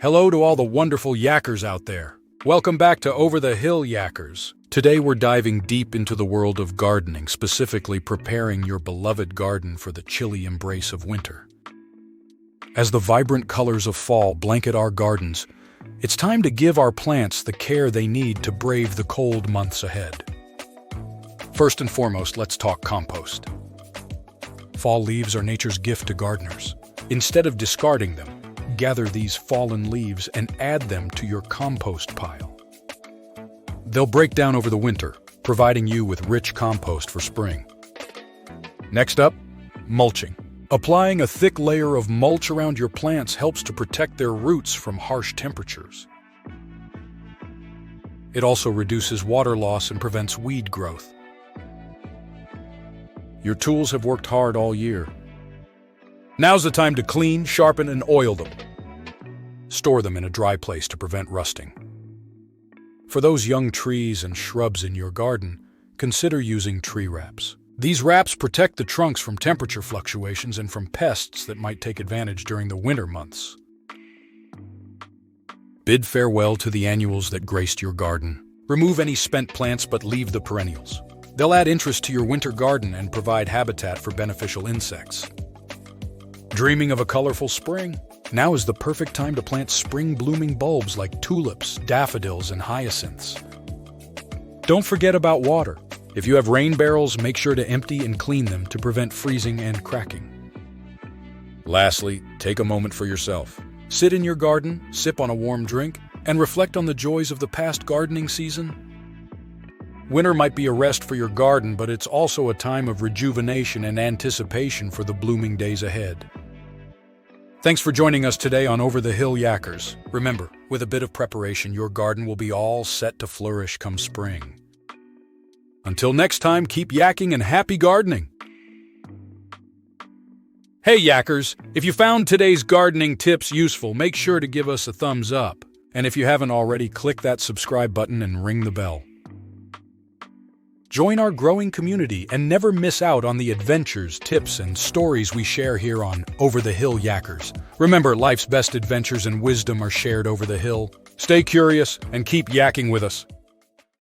Hello to all the wonderful yackers out there. Welcome back to Over the Hill Yackers. Today we're diving deep into the world of gardening, specifically preparing your beloved garden for the chilly embrace of winter. As the vibrant colors of fall blanket our gardens, it's time to give our plants the care they need to brave the cold months ahead. First and foremost, let's talk compost. Fall leaves are nature's gift to gardeners. Instead of discarding them, gather these fallen leaves and add them to your compost pile. They'll break down over the winter, providing you with rich compost for spring. Next up, mulching. Applying a thick layer of mulch around your plants helps to protect their roots from harsh temperatures. It also reduces water loss and prevents weed growth. Your tools have worked hard all year. Now's the time to clean, sharpen, and oil them. Store them in a dry place to prevent rusting. For those young trees and shrubs in your garden, consider using tree wraps. These wraps protect the trunks from temperature fluctuations and from pests that might take advantage during the winter months. Bid farewell to the annuals that graced your garden. Remove any spent plants but leave the perennials. They'll add interest to your winter garden and provide habitat for beneficial insects. Dreaming of a colorful spring? Now is the perfect time to plant spring-blooming bulbs like tulips, daffodils, and hyacinths. Don't forget about water. If you have rain barrels, make sure to empty and clean them to prevent freezing and cracking. Lastly, take a moment for yourself. Sit in your garden, sip on a warm drink, and reflect on the joys of the past gardening season. Winter might be a rest for your garden, but it's also a time of rejuvenation and anticipation for the blooming days ahead. Thanks for joining us today on Over the Hill Yackers. Remember, with a bit of preparation, your garden will be all set to flourish come spring. Until next time, keep yakking and happy gardening! Hey Yackers, if you found today's gardening tips useful, make sure to give us a thumbs up. And if you haven't already, click that subscribe button and ring the bell. Join our growing community and never miss out on the adventures, tips, and stories we share here on Over the Hill Yackers. Remember, life's best adventures and wisdom are shared over the hill. Stay curious and keep yakking with us.